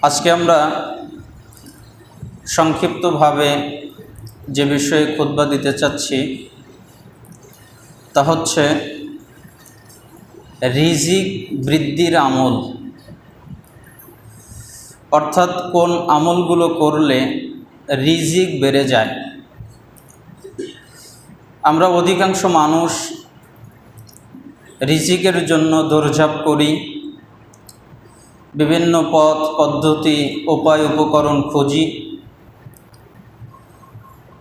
আজকে আমরা সংক্ষিপ্তভাবে যে বিষয়ে খুতবা দিতে চাচ্ছি তা হচ্ছে রিজিক বৃদ্ধির আমল, অর্থাৎ কোন আমলগুলো করলে রিজিক বেড়ে যায়। আমরা অধিকাংশ মানুষ রিজিকের জন্য দৌড়ঝাঁপ করি, বিভিন্ন পথ পদ্ধতি উপায় উপকরণ খুঁজি,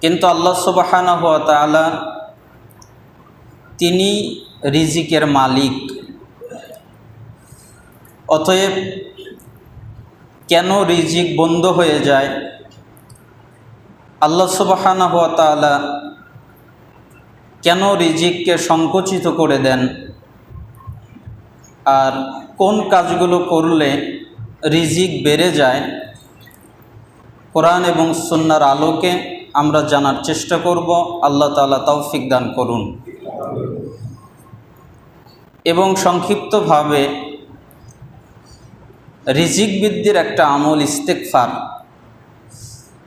কিন্তু আল্লাহ সুবহানাহু ওয়া তাআলা তিনি রিজিকের মালিক। অতএব কেন রিজিক বন্ধ হয়ে যায়, আল্লাহ সুবহানাহু ওয়া তাআলা কেন রিজিককে সংকুচিত করে দেন, আর কোন কাজগুলো করলে রিজিক বেড়ে যায়, কোরআন এবং সুন্নাহর আলোকে আমরা জানার চেষ্টা করব। আল্লাহ তাআলা তৌফিক দান করুন। এবং সংক্ষিপ্তভাবে রিজিক বৃদ্ধির একটা আমল ইস্তেগফার,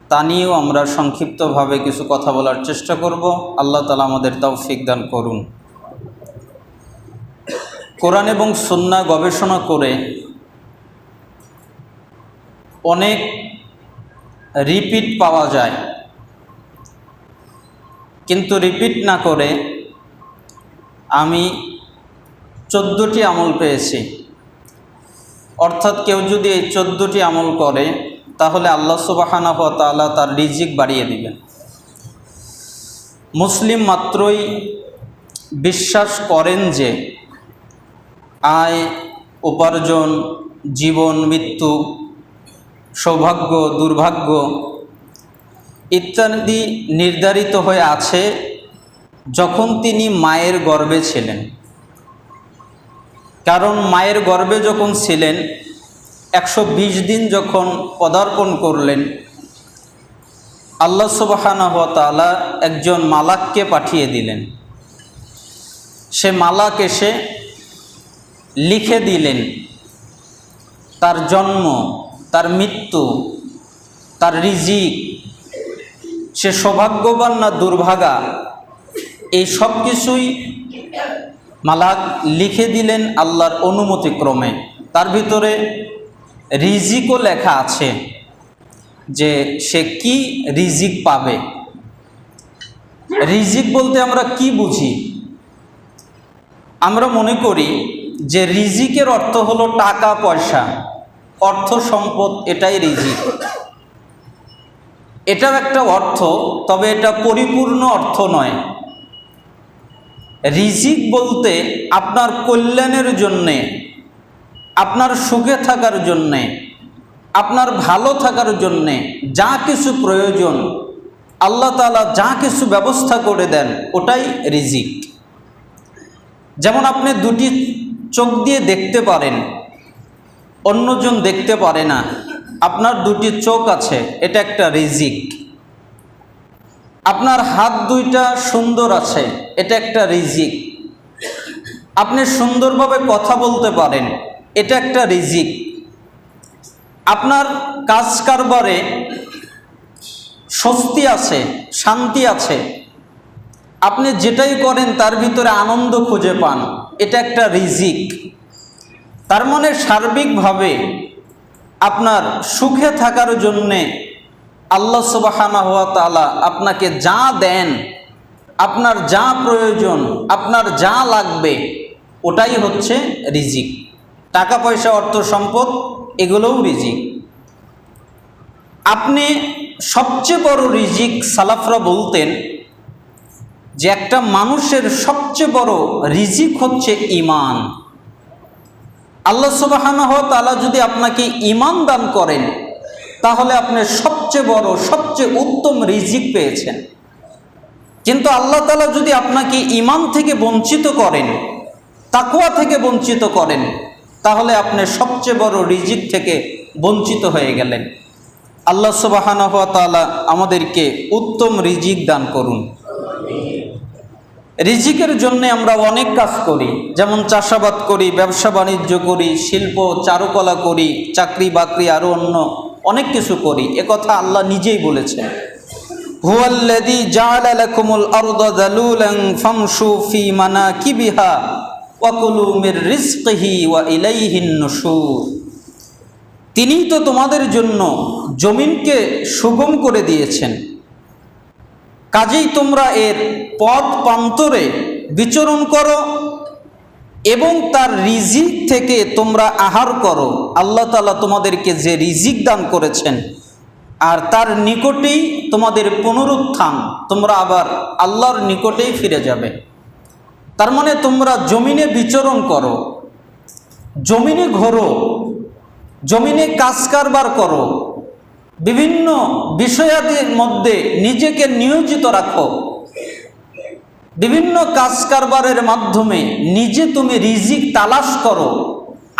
তা নিয়েও আমরা সংক্ষিপ্তভাবে কিছু কথা বলার চেষ্টা করব। আল্লাহ তাআলা আমাদের তৌফিক দান করুন। কোরআন এবং সুন্নাহ গবেষণা করে অনেক রিপিট পাওয়া যায়, কিন্তু রিপিট না করে আমি 14টি আমল পেয়েছি। অর্থাৎ কেউ যদি এই 14টি আমল করে তাহলে আল্লাহ সুবহানাহু ওয়া তাআলা তার রিজিক বাড়িয়ে দিবেন। মুসলিম মাত্রই বিশ্বাস করেন যে আয়, উপার্জন, জীবন মৃত্যু, সৌভাগ্য দুর্ভাগ্য ইত্যাদি নির্ধারিত হয়ে আছে যখন তিনি মায়ের গর্ভে ছিলেন। কারণ মায়ের গর্ভে যখন ছিলেন, 120 দিন যখন পদার্পণ করলেন, আল্লাহ সুবহানাহু ওয়া তাআলা একজন মালাককে পাঠিয়ে দিলেন। সে মালাক এসে লিখে দিলেন তার জন্ম, তার মৃত্যু, তার রিজিক, সে সৌভাগ্যবান না দুর্ভাগা, এই সব কিছুই মালাক লিখে দিলেন আল্লাহর অনুমতিক্রমে। তার ভিতরে রিজিকও লেখা আছে যে সে কি রিজিক পাবে। রিজিক বলতে আমরা কি বুঝি? আমরা মনে করি যে রিজিকের অর্থ হলো টাকা পয়সা, অর্থ সম্পদ, এটাই রিজিক। এটাও একটা অর্থ, তবে এটা পরিপূর্ণ অর্থ নয়। রিজিক বলতে আপনার কল্যাণের জন্যে, আপনার সুখে থাকার জন্যে, আপনার ভালো থাকার জন্যে যা কিছু প্রয়োজন আল্লাহ তাআলা যা কিছু ব্যবস্থা করে দেন, ওটাই রিজিক। যেমন আপনি দুটি চোখ দিয়ে দেখতে পারেন, অন্যজন দেখতে পারে না, আপনার দুটি চোখ আছে, এটা একটা রিজিক। আপনার হাত দুইটা সুন্দর আছে, এটা একটা রিজিক। আপনি সুন্দরভাবে কথা বলতে পারেন, এটা একটা রিজিক। আপনার কাজ কারবারে স্বস্তি আছে, শান্তি আছে, আপনি যেটাই করেন তার ভিতরে আনন্দ খুঁজে পান, এটা একটা রিজিক। তার মানে সার্বিকভাবে আপনার সুখে থাকার জন্যে আল্লাহ সুবহানাহু ওয়া তাআলা আপনাকে যা দেন, আপনার যা প্রয়োজন, আপনার যা লাগবে, ওটাই হচ্ছে রিজিক। টাকা পয়সা অর্থ সম্পদ এগুলোও রিজিক। আপনি সবচেয়ে বড় রিজিক, সালাফরা বলতেন যে একটা মানুষের সবচেয়ে বড় রিজিক হচ্ছে ঈমান। আল্লাহ সুবহানাহু ওয়া তাআলা যদি আপনাকে ঈমান দান করেন তাহলে আপনি সবচেয়ে বড়, সবচেয়ে উত্তম রিজিক পেয়েছেন। কিন্তু আল্লাহ তাআলা যদি আপনাকে ঈমান থেকে বঞ্চিত করেন, তাকওয়া থেকে বঞ্চিত করেন, তাহলে আপনি সবচেয়ে বড় রিজিক থেকে বঞ্চিত হয়ে গেলেন। আল্লাহ সুবহানাহু ওয়া তাআলা আমাদেরকে উত্তম রিজিক দান করুন। রিজিকের জন্য আমরা অনেক কাজ করি, যেমন চাষাবাদ করি, ব্যবসা বাণিজ্য করি, শিল্প চারুকলা করি, চাকরি বাকরি আরও অন্য অনেক কিছু করি। একথা আল্লাহ নিজেই বলেছেন, হুয়াল্লাযী জাআলা লাকুমুল আরদা যালুলান ফামশু ফি মানাকিবিহা ওয়া কুলু মির রিজকিহি ওয়া ইলাইহিন নুশুর। তিনিই তো তোমাদের জন্য জমিনকে সুগম করে দিয়েছেন, কাজেই তোমরা এর পথ প্রান্তরে বিচরণ করো এবং তার রিজিক থেকে তোমরা আহার করো। আল্লাহ তাআলা তোমাদেরকে যে রিজিক দান করেছেন, আর তার নিকটেই তোমাদের পুনরুত্থান, তোমরা আবার আল্লাহর নিকটেই ফিরে যাবে। তার মানে তোমরা জমিনে বিচরণ করো, জমিনে ঘোরো, জমিনে কাজ কারবার করো, বিভিন্ন বিষয়াদির মধ্যে নিজেকে নিয়োজিত রাখো, বিভিন্ন কাজ কারবারের মাধ্যমে নিজে তুমি রিজিক তালাশ করো।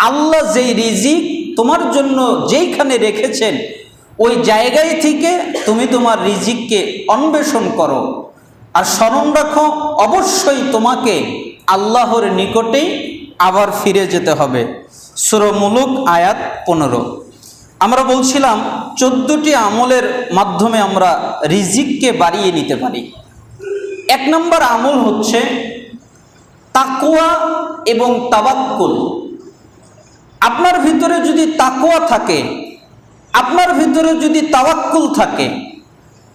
আল্লাহ যেই রিজিক তোমার জন্য যেইখানে রেখেছেন ওই জায়গায় থেকে তুমি তোমার রিজিককে অন্বেষণ করো। আর স্মরণ রাখো, অবশ্যই তোমাকে আল্লাহর নিকটেই আবার ফিরে যেতে হবে। সূরা মুলুক আয়াত 15। আমরা বলছিলাম 14টি আমলের মাধ্যমে আমরা রিজিককে বাড়িয়ে নিতে পারি। 1 নম্বর আমল হচ্ছে তাকওয়া এবং তাওয়াক্কুল। আপনার ভিতরে যদি তাকওয়া থাকে, আপনার ভিতরে যদি তাওয়াক্কুল থাকে,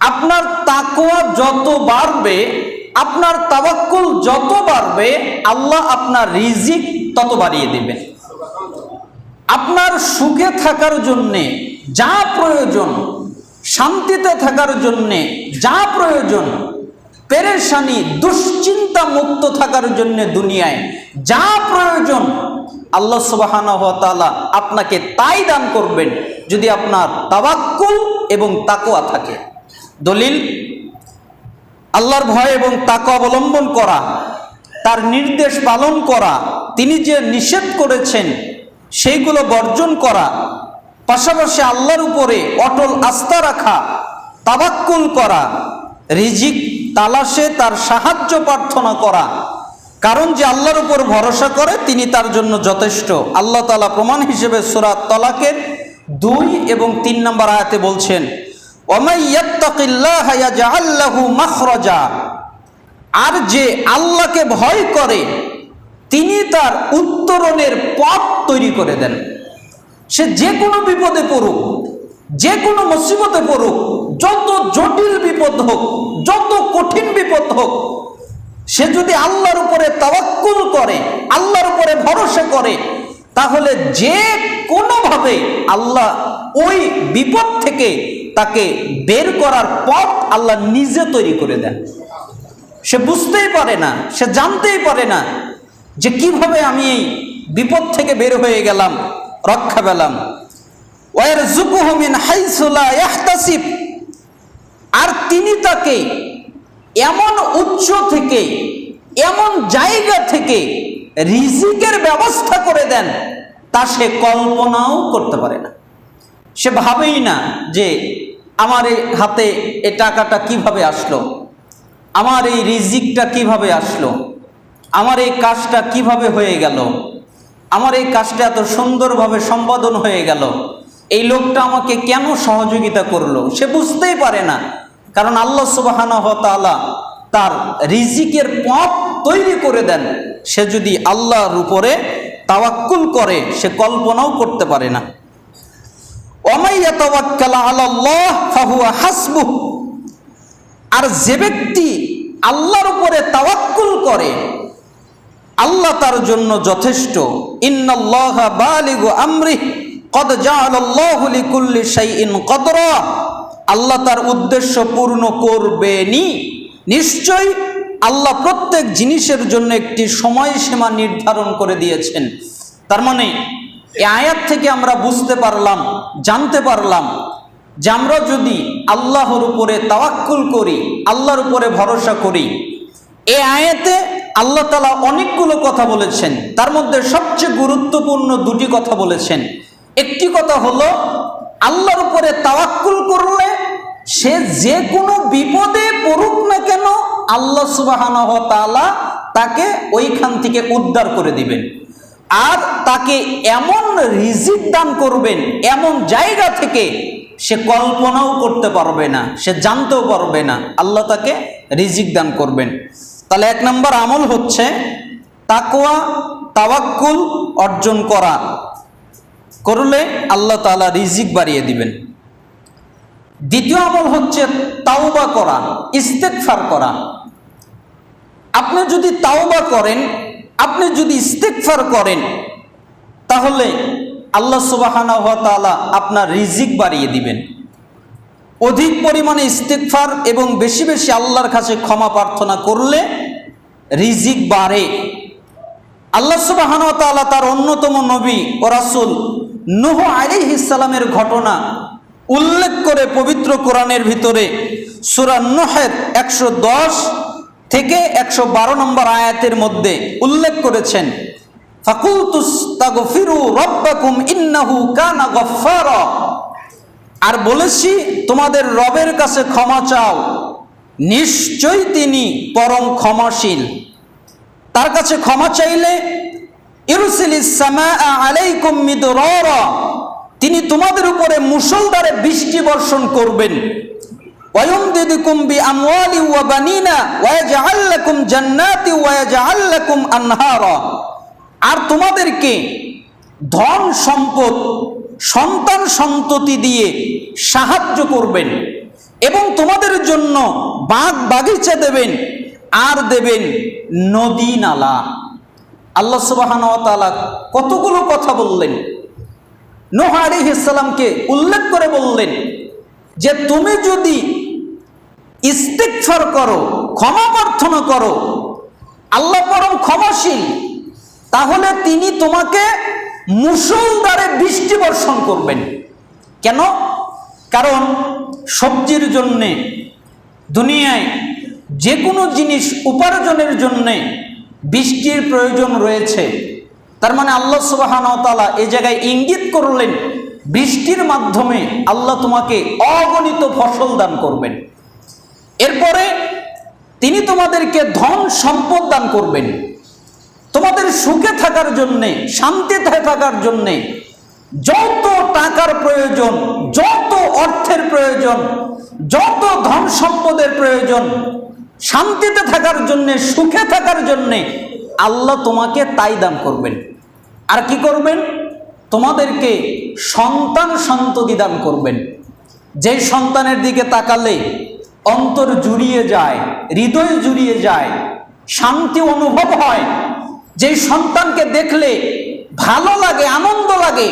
আপনার তাকওয়া যত বাড়বে, আপনার তাওয়াক্কুল যত বাড়বে, আল্লাহ আপনার রিজিক তত বাড়িয়ে দেবেন। আপনার সুখে থাকার জন্যে যা প্রয়োজন, শান্তিতে থাকার জন্যে যা প্রয়োজন, পেরেশানি দুশ্চিন্তা মুক্ত থাকার জন্যে দুনিয়ায় যা প্রয়োজন, আল্লাহ সুবহানাহু ওয়া তাআলা আপনাকে তাই দান করবেন যদি আপনার তাওয়াক্কুল এবং তাকওয়া থাকে। দলিল, আল্লাহর ভয় এবং তাকওয়া অবলম্বন করা, তার নির্দেশ পালন করা, তিনি যে নিষেধ করেছেন সেইগুলো বর্জন করা, পাশাপাশি আল্লাহর উপরে অটল আস্থা রাখা, তাওয়াক্কুল করা, রিজিক তালাশে তার সাহায্য প্রার্থনা করা। কারণ যে আল্লাহর উপর ভরসা করে তিনি তার জন্য যথেষ্ট। আল্লাহ তাআলা প্রমাণ হিসেবে সূরা তালাকের 2 এবং 3 নম্বর আয়াতে বলছেন, ওয়ামাই ইয়াত্তাকিল্লাহা ইয়াজআল লাহু মাখরাজা। আর যে আল্লাহকে ভয় করে তিনি তার উত্তরণের পথ তৈরি করে দেন। সে যে কোনো বিপদে পড়ুক, যে কোনো মুসিবতে পড়ুক, যত জটিল বিপদ হোক, যত কঠিন বিপদ হোক, সে যদি আল্লাহর উপরে তাওয়াক্কুল করে, আল্লাহর উপরে ভরসা করে, তাহলে যে কোনোভাবে আল্লাহ ওই বিপদ থেকে তাকে বের করার পথ আল্লাহ নিজে তৈরি করে দেন। সে বুঝতেই পারে না, সে জানতেই পারে না যে কিভাবে আমি এই বিপদ থেকে বের হয়ে গেলাম, রক্ষা পেলাম। ওয়ারযুকুহু মিন হাইসু লা ইয়াহতাসিব। আর তিনি তাকে এমন উচ্চ থেকে, এমন জায়গা থেকে রিজিকের ব্যবস্থা করে দেন তা সে কল্পনাও করতে পারে না। সে ভাবেই না যে আমার এই হাতে এই টাকাটা কিভাবে আসলো, আমার এই রিজিকটা কিভাবে আসলো, আমার এই কাজটা কিভাবে হয়ে গেল, আমার এই কাজটা এত সুন্দরভাবে সম্পাদন হয়ে গেল, এই লোকটা আমাকে কেন সহযোগিতা করলো। সে বুঝতেই পারে না, কারণ আল্লাহ সুবহানাহু ওয়া তাআলা তার রিজিকের পথ তৈরি করে দেন। সে যদি আল্লাহর উপরে তাওয়াক্কুল করে সে কল্পনাও করতে পারে না। ওয়ামাই ইয়াতাওয়াক্কাল আলাল্লাহ ফাহুয়া হাসবুহ। আর যে ব্যক্তি আল্লাহর উপরে তাওয়াক্কুল করে আল্লাহ তার জন্য যথেষ্ট। ইন্নাল্লাহা বালিগু আমরিহি কদ জাআলাল্লাহু লিকুল্লি শাইইন কদরা। আল্লাহ তার উদ্দেশ্য পূর্ণ করবেনই, নিশ্চয় আল্লাহ প্রত্যেক জিনিসের জন্য একটি সময়সীমা নির্ধারণ করে দিয়েছেন। তার মানে এই আয়াত থেকে আমরা বুঝতে পারলাম, জানতে পারলাম যে আমরা যদি আল্লাহর উপরে তাওয়াক্কুল করি, আল্লাহর উপরে ভরসা করি, এই আয়াতে আল্লাহ তাআলা অনেকগুলো কথা বলেছেন। তার মধ্যে সবচেয়ে গুরুত্বপূর্ণ 2টি কথা বলেছেন। একটি কথা হলো আল্লাহর উপরে তাওয়াক্কুল করলে সে যে কোনো বিপদে পড়ুক না কেন আল্লাহ সুবহানাহু ওয়া তাআলা তাকে ওইখান থেকে উদ্ধার করে দিবেন। আর তাকে এমন রিজিক দান করবেন, এমন জায়গা থেকে সে কল্পনাও করতে পারবে না, সে জানতেও পারবে না, আল্লাহ তাকে রিজিক দান করবেন। তাহলে 1 নম্বর আমল হচ্ছে তাকওয়া, তাওয়াক্কুল অর্জন করা, করলে আল্লাহ তাআলা রিজিক বাড়িয়ে দিবেন। দ্বিতীয় আমল হচ্ছে তাওবা করা, ইস্তেগফার করা। আপনি যদি তাওবা করেন, আপনি যদি ইস্তেগফার করেন, তাহলে আল্লাহ সুবহানাহু ওয়া তাআলা আপনার রিজিক বাড়িয়ে দিবেন। অধিক পরিমাণে ইস্তেগফার এবং বেশি বেশি আল্লাহর কাছে ক্ষমা প্রার্থনা করলে রিজিক বাড়ে। আল্লাহ সুবহানাহু ওয়া তাআলা তার অন্যতম নবী ও রাসূল নূহ আলাইহিস সালামের ঘটনা উল্লেখ করে পবিত্র কোরআনের ভিতরে সূরা নূহের 110 থেকে 112 নম্বর আয়াতের মধ্যে উল্লেখ করেছেন, ফাকুলতুস্তাগফিরু রাব্বাকুম ইন্নাহু কানা গফফারা। আর বলেছি তোমাদের রবের কাছে ক্ষমা চাও, নিশ্চয়ই তিনি পরম ক্ষমাশীল। তার কাছে ক্ষমা চাইলে ইরসিলিস সামাআ আলাইকুম মিদরারা, তিনি তোমাদের উপরে মুষলধারে বৃষ্টি বর্ষণ করবেন। ওয়ায়ুমদিদুকুম বিআমওয়ালি ওয়া বানিনা ওয়া ইয়াজআল লাকুম জান্নাতি ওয়া ইয়াজআল লাকুম আনহারা। আর তোমাদেরকে ধন সম্পদ, সন্তান সন্ততি দিয়ে সাহায্য করবেন এবং তোমাদের জন্য বাগ বাগিচা দেবেন আর দেবেন নদী নালা। আল্লাহ সুবহানাহু ওয়া তাআলা কতগুলো কথা বললেন, নূহ আলাইহিস সালামকে উল্লেখ করে বললেন যে তুমি যদি ইস্তিগফার করো, ক্ষমা প্রার্থনা করো, আল্লাহ পরম ক্ষমাশীল, তাহলে তিনি তোমাকে মুষলধারে বৃষ্টি বর্ষণ করবেন। কেন? কারণ সবজির জন্যে, দুনিয়ায় যে কোনো জিনিস উপার্জনের জন্যে বৃষ্টির প্রয়োজন রয়েছে। তার মানে আল্লাহ সুবহানাহু ওয়া তাআলা এই জায়গায় ইঙ্গিত করলেন বৃষ্টির মাধ্যমে আল্লাহ তোমাকে অগণিত ফসল দান করবেন। এরপরে তিনি তোমাদেরকে ধন সম্পদ দান করবেন, তোমাদের সুখে থাকার জন্যে, শান্তিতে থাকার জন্যে যত টাকার প্রয়োজন, যত অর্থের প্রয়োজন, যত ধন সম্পদের প্রয়োজন, শান্তিতে থাকার জন্যে, সুখে থাকার জন্যে আল্লাহ তোমাকে তাই দান করবেন। আর কি করবেন? তোমাদেরকে সন্তান সন্ততি দান করবেন, যেই সন্তানের দিকে তাকালে অন্তর জুড়িয়ে যায়, হৃদয় জুড়িয়ে যায়, শান্তি অনুভব হয়, যেই সন্তানকে দেখলে ভালো লাগে, আনন্দ লাগে,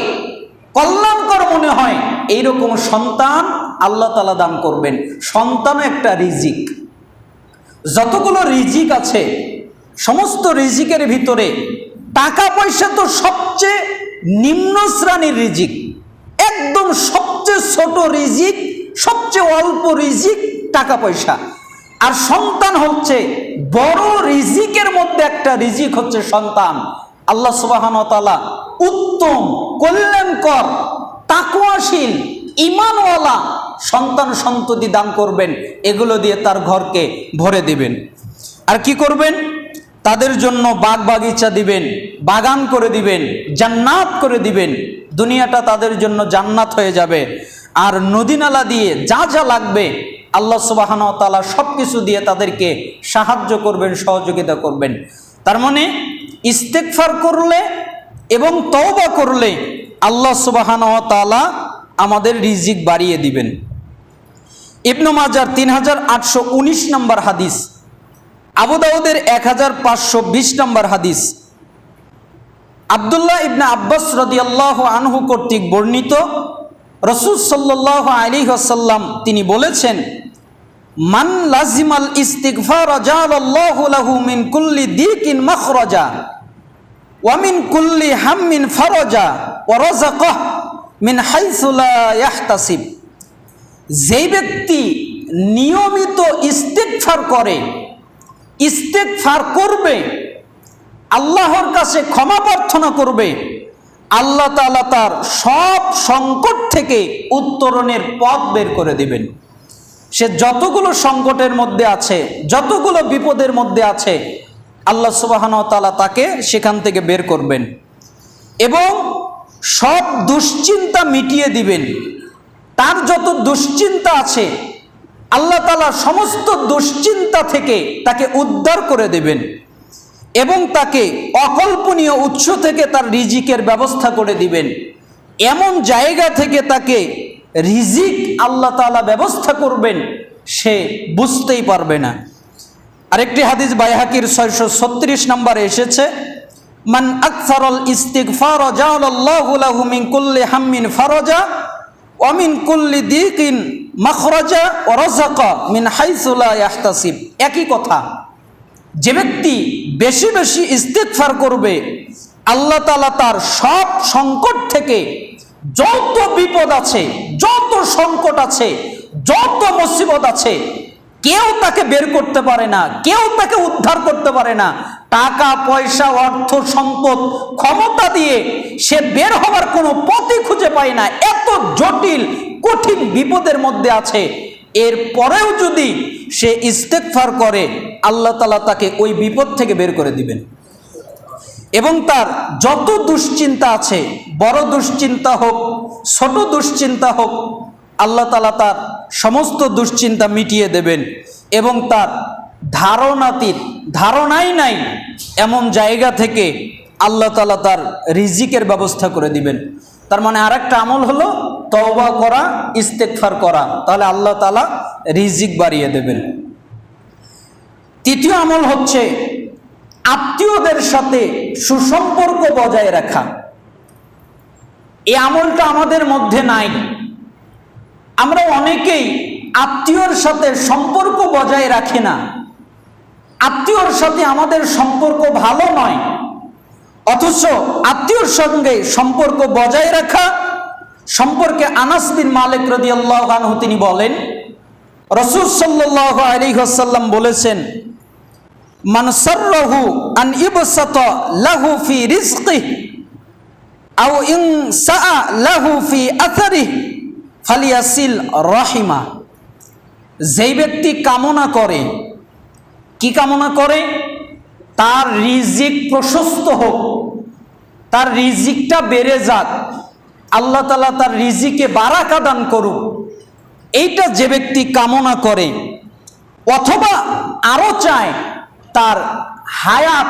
কল্যাণকর মনে হয়, এইরকম সন্তান আল্লাহ তাআলা দান করবেন। সন্তানও একটা রিজিক। যতগুলো রিজিক আছে সমস্ত রিজিকের ভিতরে টাকা পয়সা তো সবচেয়ে নিম্ন শ্রেণীর রিজিক, একদম সবচেয়ে ছোট রিজিক, সবচেয়ে অল্প রিজিক টাকা পয়সা। আর সন্তান হচ্ছে বড় রিজিকের মধ্যে একটা রিজিক হচ্ছে সন্তান। আল্লাহ সুবহানাহু ওয়া তাআলা উত্তম, কল্যাণকর, তাকওয়াশীল, ঈমানওয়ালা সন্তান সন্ততি দান করবেন। এগুলো দিয়ে তার ঘরকে ভরে দিবেন। আর কি করবেন? তাদের জন্য বাগ বাগিচা দিবেন, বাগান করে দিবেন, জান্নাত করে দিবেন। দুনিয়াটা তাদের জন্য জান্নাত হয়ে যাবে। আর নদী নালা দিয়ে যা যা লাগবে আল্লাহ সুবহানাহু ওয়া তাআলা সব কিছু দিয়ে তাদেরকে সাহায্য করবেন, সহযোগিতা করবেন। তার মানে ইস্তেগফার করলে এবং তওবা করলে আল্লাহ সুবহানাহু ওয়া তাআলা আমাদের রিজিক বাড়িয়ে দিবেন। ইবনে মাজার 3819 নম্বর হাদিস, আবু দাউদের 1520 নম্বর হাদিস, আব্দুল্লাহ ইবনে আব্বাস রাদিয়াল্লাহু আনহু কর্তৃক বর্ণিত, রাসূল সাল্লাল্লাহু আলাইহি ওয়াসাল্লাম তিনি বলেছেন, মান লাজিমাল ইস্তিগফার জাআলাল্লাহু লাহু মিন কুল্লি দিকিন মাখরাজা ওয়া মিন কুল্লি হাম্মিন ফারাজা ওয়া রাযাকাহু মিন হাইসু লা ইয়াহতাসিব। যেই ব্যক্তি নিয়মিত ইস্তিগফার করে, ইস্তিগফার করবে, আল্লাহর কাছে ক্ষমা প্রার্থনা করবে, আল্লাহ তাআলা তার সব সংকট থেকে উত্তরণের পথ বের করে দিবেন। সে যতগুলো সংকটের মধ্যে আছে, যতগুলো বিপদের মধ্যে আছে, আল্লাহ সুবহানাহু ওয়া তাআলা তাকে সেখান থেকে বের করবেন এবং সব দুশ্চিন্তা মিটিয়ে দিবেন। তার যত দুশ্চিন্তা আছে আল্লাহ তাআলা সমস্ত দুশ্চিন্তা থেকে তাকে উদ্ধার করে দেবেন এবং তাকে অকল্পনীয় উৎস থেকে তার রিজিকের ব্যবস্থা করে দিবেন। এমন জায়গা থেকে তাকে রিজিক আল্লাহ তাআলা ব্যবস্থা করবেন, সে বুঝতেই পারবে না। আরেকটি হাদিস বাইহাকির 636 নম্বরে এসেছে, মান আকসারাল ইস্তিগফার জাআলাল্লাহু লাহু মিন কুল্লি হাম্মিন ফারাজা ওয়া মিন কুল্লি দিকিন মাখরাজা ওয়া রাযাকা মিন হাইসু লা ইয়াহতাসিব। একই কথা, যে ব্যক্তি বেশি বেশি ইস্তিগফার করবে আল্লাহ তাআলা তার সব সংকট থেকে, যত বিপদ আছে, যত সংকট আছে, যত মুসিবত আছে, কেউ তাকে বের করতে পারে না, কেউ তাকে উদ্ধার করতে পারে না। টাকা পয়সা অর্থ সম্পদ ক্ষমতা দিয়ে সে বের হবার কোনো পথই খুঁজে পায় না, এত জটিল কঠিন বিপদের মধ্যে আছে। এরপরেও যদি সে ইস্তেগফার করে আল্লাহ তাআলা তাকে ওই বিপদ থেকে বের করে দিবেন এবং তার যত দুশ্চিন্তা আছে, বড় দুশ্চিন্তা হোক ছোট দুশ্চিন্তা হোক, আল্লাহ তাআলা তার সমস্ত দুশ্চিন্তা মিটিয়ে দেবেন এবং তার ধারণাই নাই এমন জায়গা থেকে আল্লাহ তাআলা তার রিজিকের ব্যবস্থা করে দিবেন। তার মানে আরেকটা আমল হলো তওবা করা, ইস্তেগফার করা, তাহলে আল্লাহ তাআলা রিজিক বাড়িয়ে দেবেন। তৃতীয় আমল হচ্ছে আত্মীয়দের সাথে সুসম্পর্ক বজায় রাখা। এই আমলটা আমাদের মধ্যে নাই। আমরা অনেকেই আত্মীয়র সাথে সম্পর্ক বজায় রাখি না, আত্মীয়র সাথে আমাদের সম্পর্ক ভালো নয়, অথচ আত্মীয়র সঙ্গে সম্পর্ক বজায় রাখা সম্পর্কে আনাস বিন মালিক রাদিয়াল্লাহু আনহু তিনি বলেন, রাসূল সাল্লাল্লাহু আলাইহি ওয়াসাল্লাম বলেছেন, মান সাররাহু আন ইবসাতা লাহু ফি রিজকিহি আও ইনসাআ লাহু ফি আথারিহি ফালিয়াসিল রাহিমা। যেই ব্যক্তি কামনা করে, কি কামনা করে? তার রিজিক প্রশস্ত হোক, তার রিজিকটা বেড়ে যাক, আল্লাহ তাআলা তার রিজিকে বারাকা দান করুক, এইটা যে ব্যক্তি কামনা করে, অথবা আরো চায় তার হায়াত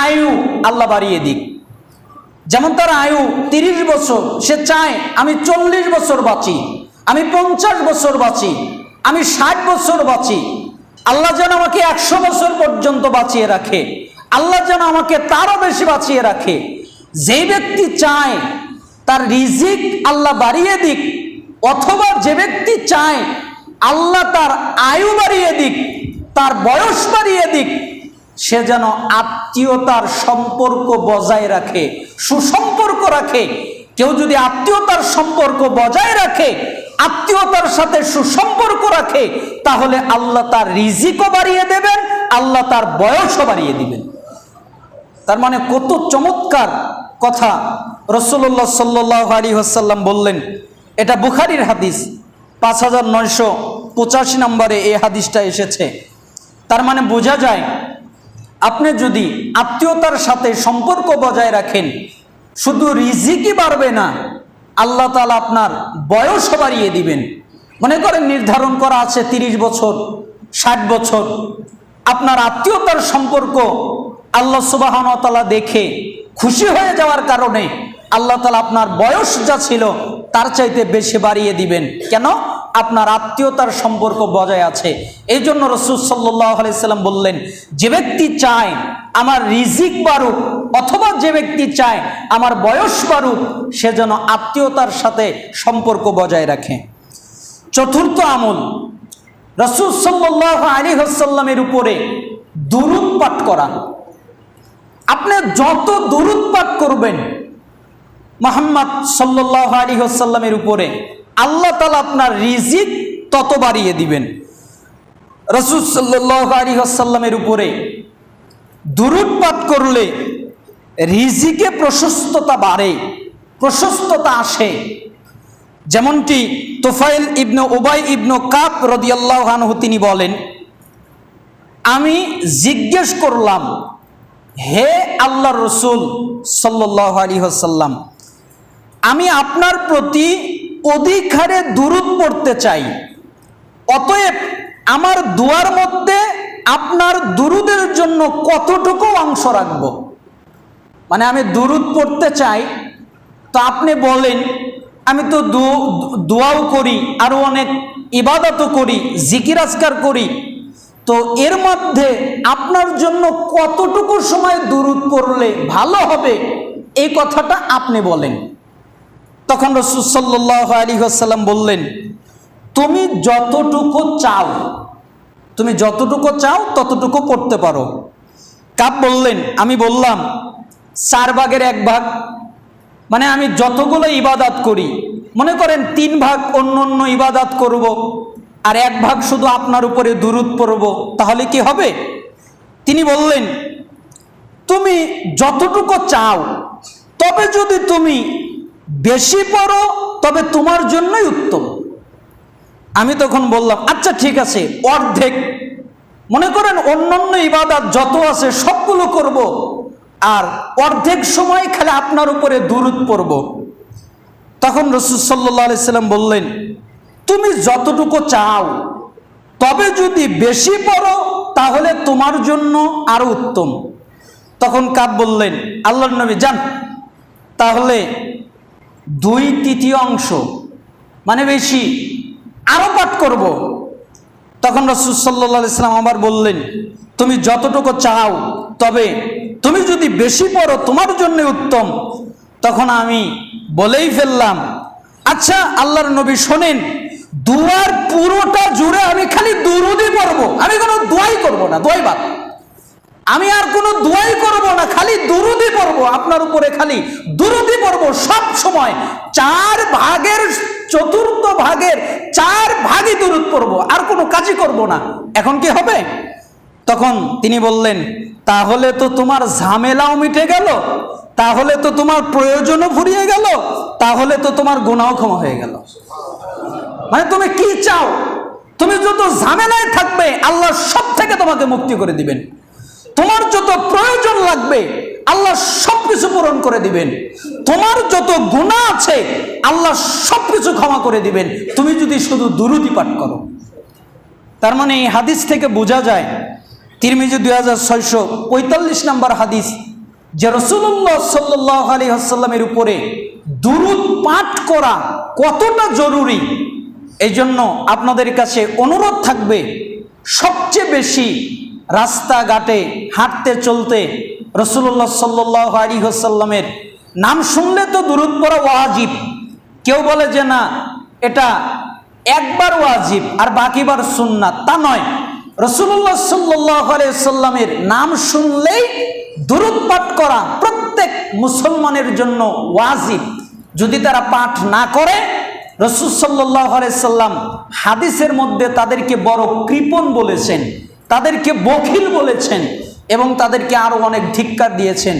আয়ু আল্লাহ বাড়িয়ে দিক। যেমন তার আয়ু 30 বছর, সে চায় আমি 40 বছর বাঁচি, আমি 50 বছর বাঁচি, আমি 60 বছর বাঁচি, আল্লাহ যেন আমাকে 100 বছর পর্যন্ত বাঁচিয়ে রাখে, আল্লাহ যেন আমাকে তারও বেশি বাঁচিয়ে রাখে। যে ব্যক্তি চায় তার রিজিক আল্লাহ বাড়িয়ে দিক, অথবা যে ব্যক্তি চায় আল্লাহ তার আয়ু বাড়িয়ে দিক, তার বয়স বাড়িয়ে দিক, সে যেন আত্মীয়তার সম্পর্ক বজায় রাখে, সুসম্পর্ক রাখে। কেউ যদি আত্মীয়তার সম্পর্ক বজায় রাখে, আত্মীয়তার সাথে সুসম্পর্ক রাখে, তাহলে আল্লাহ তার রিজিকও বাড়িয়ে দেবেন, আল্লাহ তার বয়সও বাড়িয়ে দিবেন। তার মানে কত চমৎকার কথা রাসূলুল্লাহ সাল্লাল্লাহু আলাইহি ওয়াসাল্লাম বললেন। এটা বুখারীর হাদিস, 5985 নম্বরে এই হাদিসটা এসেছে। তার মানে বোঝা যায়, আপনি যদি আত্মীয়তার সাথে সম্পর্ক বজায় রাখেন, শুধু রিজিকই বাড়বে না, আল্লাহ তাআলা আপনার বয়সও বাড়িয়ে দিবেন। মনে করেন নির্ধারণ করা আছে 30 বছর, 60 বছর, আপনার আত্মীয়তার সম্পর্ক আল্লাহ সুবহানাহু ওয়া তাআলা দেখে খুশি হয়ে যাওয়ার কারণে আল্লাহ তাআলা আপনার বয়স যা ছিল তার চাইতে বেশি বাড়িয়ে দিবেন। কেন? আপনার আত্মীয়তার সম্পর্ক বজায় আছে। এই জন্য রাসূল সাল্লাল্লাহু আলাইহি সাল্লাম বললেন, যে ব্যক্তি চায় আমার রিজিক বাড়ুক, অথবা যে ব্যক্তি চায় আমার বয়স বাড়ুক, সে যেন আত্মীয়তার সাথে সম্পর্ক বজায় রাখে। চতুর্থ আমল, রাসূল সাল্লাল্লাহু আলাইহি ওয়াসাল্লামের উপরে দুরূদ পাঠ করা। আপনি যত দুরূদ পাঠ করবেন মুহাম্মদ সাল্লাল্লাহু আলাইহি ওয়াসাল্লামের উপরে, আল্লাহ তাআলা আপনার রিজিক তত বাড়িয়ে দিবেন। রাসূল সাল্লাল্লাহু আলাইহি ওয়াসাল্লামের উপরে দুরূদ পাঠ করলে রিজিকে প্রশস্ততা বাড়ে, প্রশস্ততা আসে। যেমনটি তুফাইল ইবনে উবাই ইবনে কাব রাদিয়াল্লাহু আনহু তিনি বলেন, আমি জিজ্ঞেস করলাম, হে আল্লাহর রাসূল সাল্লাল্লাহু আলাইহি ওয়াসাল্লাম, আমি আপনার প্রতি অধিক হারে দুরূদ পড়তে চাই, অতএব আমার দুয়ার মধ্যে আপনার দুরূদের জন্য কতটুকু অংশ রাখব? মানে আমি দুরূদ পড়তে চাই, তো আপনি বলেন, আমি তো দোয়াও করি, আরো অনেক ইবাদতও করি, জিকির আজকার করি, তো এর মধ্যে আপনার জন্য কতটুকু সময় দুরূদ পড়লে ভালো হবে এই কথাটা আপনি বলেন। তখন রাসূল সাল্লাল্লাহু আলাইহি ওয়াসাল্লাম বললেন, তুমি যতটুকু চাও ততটুকু পড়তে পারো। কাব বললেন, আমি বললাম 4 ভাগের 1 ভাগ, মানে আমি যতগুলো ইবাদত করি, মনে করেন 3 ভাগ অন্য অন্য ইবাদত করব, আর 1 ভাগ শুধু আপনার উপরে দুরূদ পড়ব, তাহলে কি হবে? তিনি বললেন, তুমি যতটুকু চাও, তবে যদি তুমি বেশি পড়ো তবে তোমার জন্যই উত্তম। আমি তখন বললাম, আচ্ছা ঠিক আছে, অর্ধেক, মনে করেন অন্যান্য ইবাদত যত আছে সবগুলো করব, আর অর্ধেক সময় খালি আপনার উপরে দুরূদ পড়ব। তখন রাসূল সাল্লাল্লাহু আলাইহি সাল্লাম বললেন, তুমি যতটুকু চাও, তবে যদি বেশি পড়ো তাহলে তোমার জন্য আরো উত্তম। তখন কাব বললেন, আল্লাহর নবী যান, তাহলে 2/3 অংশ, মানে বেশি, আরো পাঠ করব। তখন রাসূল সাল্লাল্লাহু আলাইহি সাল্লাম আবার বললেন, তুমি যতটুকু চাও, তবে তুমি যদি বেশি পড়ো তোমার জন্য উত্তম। তখন আমি বলেই ফেললাম, আচ্ছা আল্লাহর নবী শোনেন, দুয়ার পুরোটা জুড়ে আমি খালি দুরূদই পড়ব, আমি কোনো দোয়াই করব না, দোয়াই বাদ, আমি আর কোনো দোয়াই করব না, খালি দুরূদই পড়ব, আপনার উপরে খালি দুরূদই পড়ব সব সময়। 4 ভাগের 1/4 ভাগের 4 ভাগই দুরূদ পড়ব, আর কোনো কাজই করব না। এখন কি হবে? তখন তিনি বললেন, তাহলে তো তোমার ঝামেলাও মিটে গেল, তাহলে তো তোমার প্রয়োজনও ফুরিয়ে গেল, তাহলে তো তোমার গুনাহও ক্ষমা হয়ে গেল। মানে তুমি কি চাও? তুমি যত ঝামেলায় থাকবে আল্লাহ সব থেকে তোমাকে মুক্তি করে দিবেন। তোমার যত প্রয়োজন লাগবে আল্লাহ সবকিছু পূরণ করে দিবেন। তোমার যত গুনাহ আছে আল্লাহ সবকিছু ক্ষমা করে দিবেন, তুমি যদি শুধু দুরূদই পাঠ করো। তার মানে এই হাদিস থেকে বোঝা যায়, তিরমিজি 2645 নম্বর হাদিস, যে রাসূলুল্লাহ সাল্লাল্লাহু আলাইহি ওয়াসাল্লামের উপরে দুরূদ পাঠ করা কতটা জরুরি। এই জন্য আপনাদের কাছে অনুরোধ থাকবে, সবচেয়ে বেশি রাস্তাঘাটে হাঁটতে চলতে রাসূলুল্লাহ সাল্লাল্লাহু আলাইহি ওয়াসাল্লামের নাম শুনলে তো দুরূদ পড়া ওয়াজিব। কেউ বলে যে না, এটা একবার ওয়াজিব আর বাকিবার সুন্নাত, তা নয়। রাসূলুল্লাহ সাল্লাল্লাহু আলাইহি ওয়াসাল্লামের নাম শুনলেই দুরূদ পাঠ করা প্রত্যেক মুসলমানের জন্য ওয়াজিব। যদি তারা পাঠ না করে, রাসূল সাল্লাল্লাহু আলাইহি সাল্লাম হাদিসের মধ্যে তাদেরকে বড় কৃপণ বলেছেন, তাদেরকে বখিল বলেছেন, এবং তাদেরকে আরো অনেক ধিক্কার দিয়েছেন।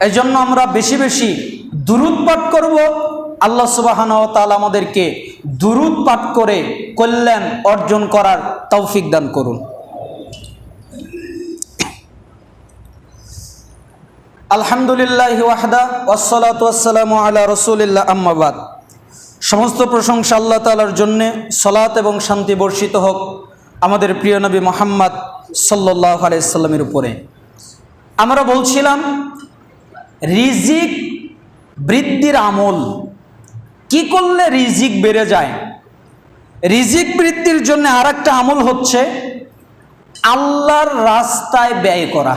এই জন্য আমরা বেশি বেশি দুরূদ পাঠ করব। আল্লাহ সুবহানাহু ওয়া তাআলা আমাদেরকে দুরূদ পাঠ করে কল্যাণ অর্জন করার তৌফিক দান করুন। আলহামদুলিল্লাহি ওয়াহদা ওয়াসসালাতু ওয়াসসালামু আলা রাসূলিল্লাহ, আম্মা বাদ। সমস্ত প্রশংসা আল্লাহ তাআলার জন্যে, সালাত এবং শান্তি বর্ষিত হোক আমাদের প্রিয় নবী মুহাম্মদ সাল্লাল্লাহু আলাইহি সাল্লামের উপরে। আমরা বলছিলাম রিজিক বৃদ্ধির আমল, কি করলে রিজিক বেড়ে যায়। রিজিক বৃদ্ধির জন্য আরেকটা আমল হচ্ছে আল্লাহর রাস্তায় ব্যয় করা।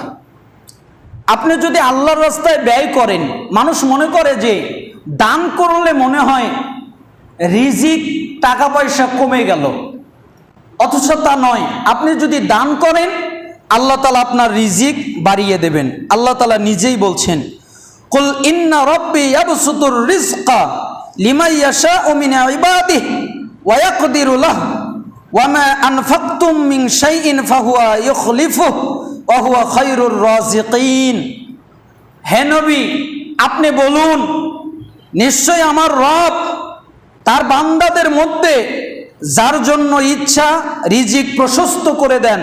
আপনি যদি আল্লাহর রাস্তায় ব্যয় করেন, মানুষ মনে করে যে দান করলে মনে হয় রিজিক টাকা পয়সা কমে গেল, অথচ তা নয়। আপনি যদি দান করেন আল্লাহ তাআলা আপনার রিজিক বাড়িয়ে দেবেন। আল্লাহ তাআলা নিজেই বলছেন, কুল ইন্না রাব্বি ইয়াবসুতুর রিজকা লিমান ইয়াশাউ মিন ইবাদিহি ওয়া ইয়াকদিরু লাহু ওয়া মা আনফাকতুম মিন শাইইন ফাহুয়া ইউখলিফুহু ওয়া হুয়া খায়রুর রাযিকিন। হে নবী, আপনি বলুন, নিশ্চয় আমার রব তার বান্দাদের মধ্যে যার জন্য ইচ্ছা রিজিক প্রশস্ত করে দেন,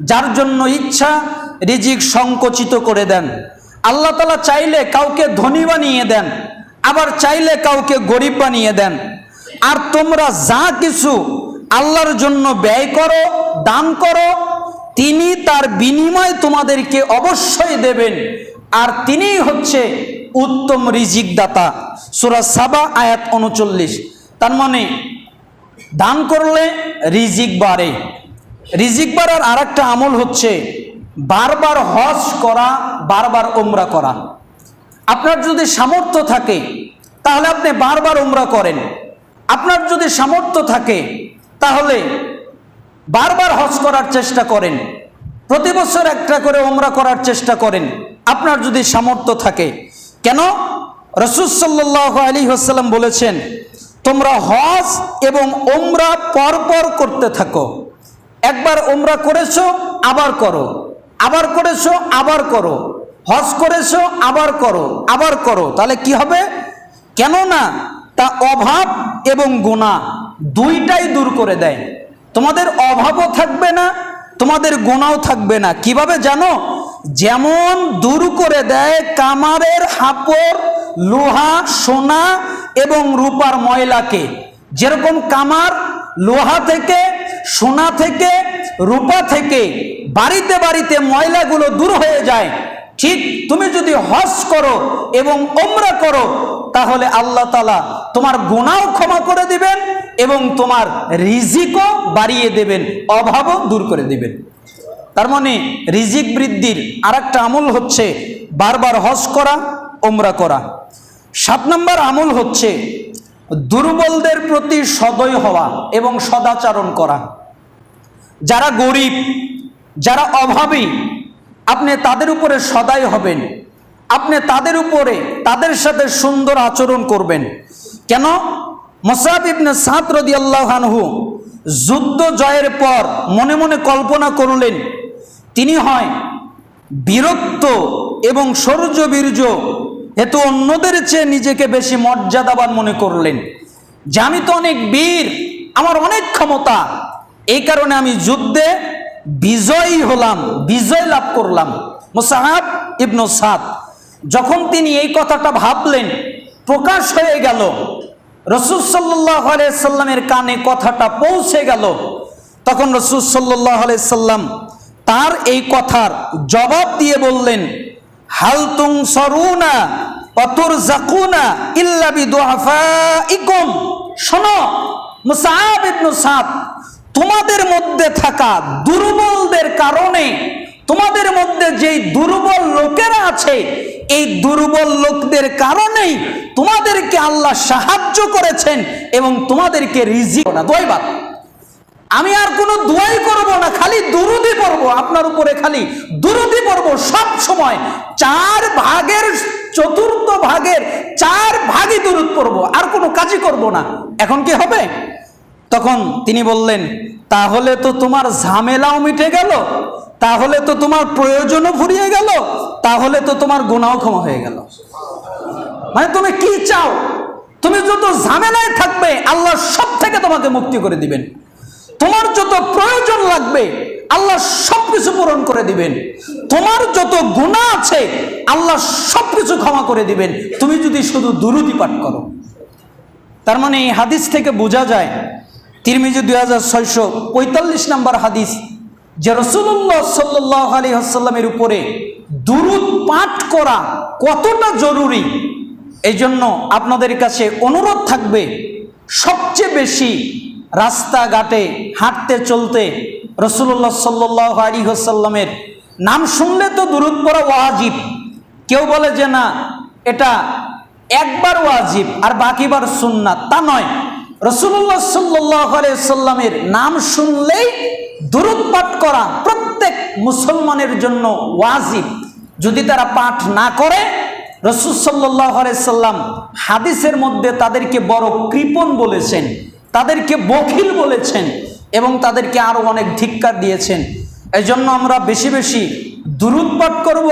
যার জন্য ইচ্ছা রিজিক সংকুচিত করে দেন। আল্লাহ তাআলা চাইলে কাউকে ধনী বানিয়ে দেন, আবার চাইলে কাউকে গরিব বানিয়ে দেন। আর তোমরা যা কিছু আল্লাহর জন্য ব্যয় করো, দান করো, তিনি তার বিনিময় তোমাদেরকে অবশ্যই দেবেন, আর তিনিই হচ্ছে উত্তম রিজিক দাতা। সূরা সাবা আয়াত 39। তার মানে দান করলে রিজিক বাড়ে। রিজিক বাড়ার আর একটা আমল হচ্ছে বারবার হজ করা, বারবার উমরা করা। আপনার যদি সামর্থ্য থাকে তাহলে আপনি বারবার উমরা করেন। আপনার যদি সামর্থ্য থাকে তাহলে বারবার হজ করার চেষ্টা করেন, প্রতি বছর একটা করে উমরা করার চেষ্টা করেন, আপনার যদি সামর্থ্য থাকে। কেন? রাসূল সাল্লাল্লাহু আলাইহি ওয়াসাল্লাম বলেছেন, তোমরা হজ এবং উমরা পরপর করতে থাকো। একবার উমরা করেছো আবার করো, আবার করেছো আবার করো, হজ করেছো আবার করো, আবার করো। তাহলে কি হবে? কেননা তা অভাব এবং গুনাহ দুইটাই দূর করে দেয়। তোমাদের অভাবও থাকবে না, তোমাদের গুনাহও থাকবে না। কিভাবে জানো? যেমন দূর করে দেয় কামারের হাপড়, লোহা, সোনা এবং রূপার ময়লাকে। যেরকম কামার লোহা থেকে, সোনা থেকে, রূপা থেকে বাড়িতে বাড়িতে ময়লাগুলো দূর হয়ে যায়, ঠিক তুমি যদি হজ করো এবং উমরা করো তাহলে আল্লাহ তাআলা তোমার গুনাহ ক্ষমা করে দিবেন এবং তোমার রিজিকও বাড়িয়ে দেবেন, অভাবও দূর করে দিবেন। তার মানে রিজিক বৃদ্ধির আরেকটা আমল হচ্ছে বারবার হজ করা, উমরা করা। 7 নম্বর আমল হচ্ছে দুর্বলদের প্রতি সদয় হওয়া এবং সদাচরণ করা। যারা গরিব, যারা অভাবী, আপনি তাদের উপরে সদয় হবেন, আপনি তাদের উপরে, তাদের সাথে সুন্দর আচরণ করবেন। কেন? মুসআব ইবনে সাদ রাদিয়াল্লাহু আনহু যুদ্ধ জয়ের পর মনে মনে কল্পনা করলেন, তিনি হয় বীরত্ব এবং শৌর্য বীর্য হেতু অন্যদের চেয়ে নিজেকে বেশি মর্যাদাবান মনে করলেন, যে আমি তো অনেক বীর, আমার অনেক ক্ষমতা, এই কারণে আমি যুদ্ধে বিজয়ী হলাম, বিজয় লাভ করলাম। মুসআব ইবনে সাদ যখন তিনি এই কথাটা ভাবলেন, প্রকাশ হয়ে গেল, রাসূল সাল্লাল্লাহু আলাইহি সাল্লামের কানে কথাটা পৌঁছে গেল, তখন রাসূল সাল্লাল্লাহু আলাইহি সাল্লাম তার এই কথার জবাব দিয়ে বললেন, হাল তুনসারুনা ওয়া তুরযাকুনা ইল্লা বিদুআফাইকুম। শোনো মুসআব ইবনে সাদ, তোমাদের মধ্যে থাকা দুর্বলদের কারণে, তোমাদের মধ্যে যেই দুর্বল লোকেরা আছে, এই দুর্বল লোকদের কারণেই তোমাদেরকে আল্লাহ সাহায্য করেছেন এবং তোমাদেরকে রিজিক না দোয়াইবাদ। আমি আর কোনো দোয়াই করব না, খালি দুরূদি পড়ব, আপনার উপরে খালি দুরূদি পড়ব সব সময়। 4 ভাগের 1/4 ভাগের 4 ভাগই দুরূদ পড়ব, আর কোনো কাজই করব না। এখন কি হবে? তখন তিনি বললেন, তাহলে তো তোমার ঝামেলাও মিটে গেল, তাহলে তো তোমার প্রয়োজনও ফুরিয়ে গেল, তাহলে তো তোমার গুনাহ ক্ষমা হয়ে গেল। মানে তুমি কি চাও? তুমি যত ঝামেলায় থাকবে আল্লাহ সব থেকে তোমাকে মুক্তি করে দিবেন। তোমার যত প্রয়োজন লাগবে আল্লাহ সবকিছু পূরণ করে দিবেন। তোমার যত গুনাহ আছে আল্লাহ সবকিছু ক্ষমা করে দিবেন, তুমি যদি শুধু দুরূদি পাঠ করো। তার মানে এই হাদিস থেকে বোঝা যায়, তিরমিজি 2645 নম্বর হাদিস, যে রাসূলুল্লাহ সাল্লাল্লাহু আলাইহি ওয়াসাল্লামের উপরে দুরূদ পাঠ করা কতটা জরুরি। এই জন্য আপনাদের কাছে অনুরোধ থাকবে, সবচেয়ে বেশি রাস্তাঘাটে হাঁটতে চলতে রাসূলুল্লাহ সাল্লাল্লাহু আলাইহি ওয়াসাল্লামের নাম শুনলে তো দুরূদ পড়া ওয়াজিব। কেউ বলে যে না, এটা একবার ওয়াজিব আর বাকিবার সুন্নাত, তা নয়। রাসূলুল্লাহ সাল্লাল্লাহু আলাইহি ওয়াসাল্লামের নাম শুনলেই দুরূদ পাঠ করা প্রত্যেক মুসলমানের জন্য ওয়াজিব। যদি তারা পাঠ না করে, রাসূল সাল্লাল্লাহু আলাইহি সাল্লাম হাদিসের মধ্যে তাদেরকে বড় কৃপণ বলেছেন, তাদেরকে বখিল বলেছেন এবং তাদেরকে আরো অনেক ধিক্কার দিয়েছেন। এই জন্য আমরা বেশি বেশি দুরূদ পাঠ করব,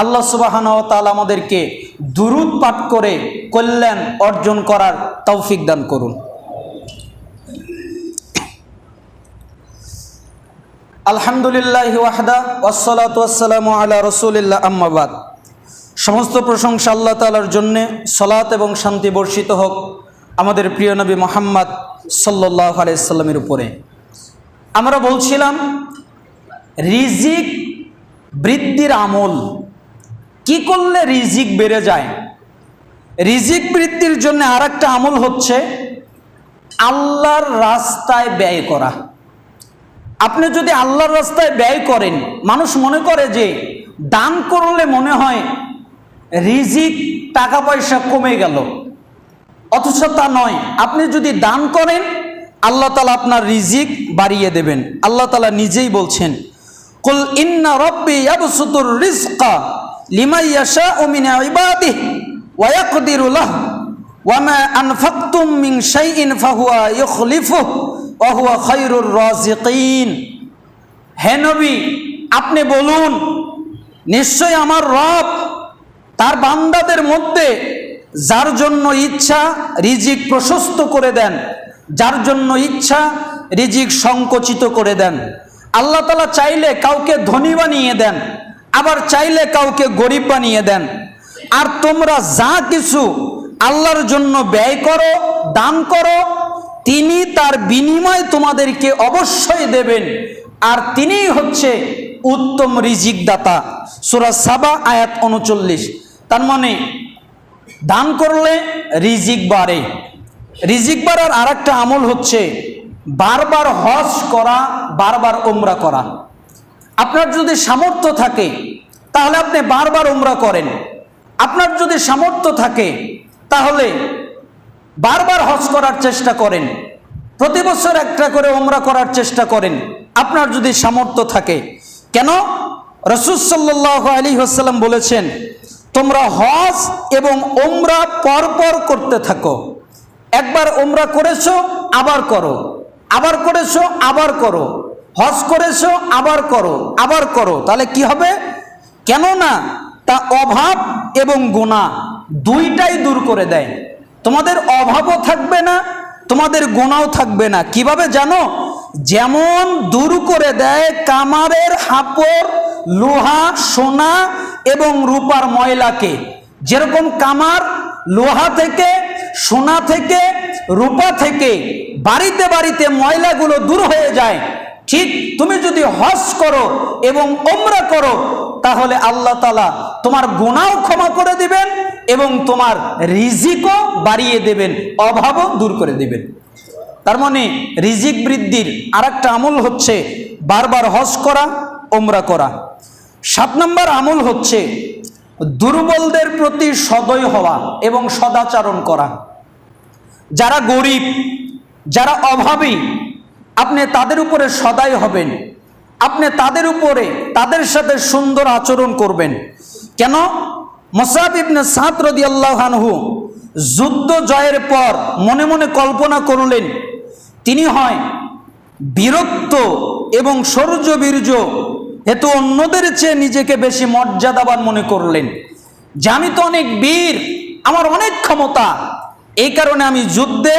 আল্লাহ সুবহানাহু ওয়া তাআলা আমাদেরকে দুরূদ পাঠ করে কল্যাণ অর্জন করার তৌফিক দান করুন। আলহামদুলিল্লাহি ওয়াহদা ওয়াসসালাতু ওয়াসসালামু আলা রাসূলিল্লাহ, আম্মা বাদ। সমস্ত প্রশংসা আল্লাহ তাআলার জন্যে, সালাত এবং শান্তি বর্ষিত হোক আমাদের প্রিয় নবী মুহাম্মদ সাল্লাল্লাহু আলাইহি সাল্লামের উপরে। আমরা বলছিলাম রিজিক বৃদ্ধির আমল, কি করলে রিজিক বেড়ে যায়। রিজিক বৃদ্ধির জন্য আরেকটা আমল হচ্ছে আল্লাহর রাস্তায় ব্যয় করা। আপনি যদি আল্লাহর রাস্তায় ব্যয় করেন, মানুষ মনে করে যে দান করলে মনে হয় রিজিক টাকা পয়সা কমে গেল, অথচ তা নয়। আপনি যদি দান করেন আল্লাহ তাআলা আপনার রিজিক বাড়িয়ে দেবেন। আল্লাহ তাআলা নিজেই বলছেন, কুল ইন্না রাব্বি ইয়াবসুতুর রিজকা লিমান ইয়াশাউ মিন ইবাদিহি ওয়া ইয়াকদিরু লাহু ওয়া মা আনফাকতুম মিন শাইইন ফাহুয়া ইউখলিফুহু ওয়া হুয়া খায়রুর রাযিকিন। হে নবী, আপনি বলুন, নিশ্চয় আমার রব তার বান্দাদের মধ্যে যার জন্য ইচ্ছা রিজিক প্রশস্ত করে দেন, যার জন্য ইচ্ছা রিজিক সংকুচিত করে দেন। আল্লাহ তাআলা চাইলে কাউকে ধনী বানিয়ে দেন, আবার চাইলে কাউকে গরিব বানিয়ে দেন। আর তোমরা যা কিছু আল্লাহর জন্য ব্যয় করো, দান করো, তিনি তার বিনিময় তোমাদেরকে অবশ্যই দেবেন। আর তিনিই হচ্ছে উত্তম রিজিক দাতা। সূরা সাবা আয়াত ৩৯। তার মানে দান করলে রিজিক বাড়ে। রিজিক বাড়ার আরেকটা আমল হচ্ছে বারবার হজ করা, বারবার উমরা করা। আপনার যদি সামর্থ্য থাকে তাহলে আপনি বারবার উমরা করেন। আপনার যদি সামর্থ্য থাকে তাহলে বারবার হজ করার চেষ্টা করেন, প্রতি বছর একটা করে উমরা করার চেষ্টা করেন, আপনার যদি সামর্থ্য থাকে। কেন? রাসূল সাল্লাল্লাহু আলাইহি ওয়াসাল্লাম বলেছেন, তোমরা হজ এবং উমরা পরপর করতে থাকো। একবার উমরা করেছো আবার করো, আবার করেছো আবার করো, হজ করেছো আবার করো, আবার করো। তাহলে কি হবে? কেননা তা অভাব এবং গুনাহ দুইটাই দূর করে দেয়। তোমাদের অভাবও থাকবে না, তোমাদের গুনাহও থাকবে না। কিভাবে জানো? যেমন দূর করে দেয় কামারের হাপড়, লোহা, সোনা এবং রূপার ময়লাকে। যেরকম কামার লোহা থেকে, সোনা থেকে, রূপা থেকে বাড়িতে বাড়িতে ময়লাগুলো দূর হয়ে যায়, ঠিক তুমি যদি হজ করো এবং উমরা করো তাহলে আল্লাহ তাআলা তোমার গুনাহও ক্ষমা করে দিবেন এবং তোমার রিজিকও বাড়িয়ে দেবেন, অভাবও দূর করে দিবেন। তার মানে রিজিক বৃদ্ধির আরেকটা আমল হচ্ছে বারবার হজ করা, উমরা করা। ৭ নম্বর আমল হচ্ছে দুর্বলদের প্রতি সদয় হওয়া এবং সদাচরণ করা। যারা গরিব, যারা অভাবী, আপনি তাদের উপরে সদয় হবেন, আপনি তাদের উপরে, তাদের সাথে সুন্দর আচরণ করবেন। কেন? মুসআব ইবনে সাদ রাদিয়াল্লাহু আনহু যুদ্ধ জয়ের পর মনে মনে কল্পনা করলেন, তিনি হয় বীরত্ব এবং শৌর্যবীর্য হেতু অন্যদের চেয়ে নিজেকে বেশি মর্যাদাবান মনে করলেন, যে আমি তো অনেক বীর, আমার অনেক ক্ষমতা, এই কারণে আমি যুদ্ধে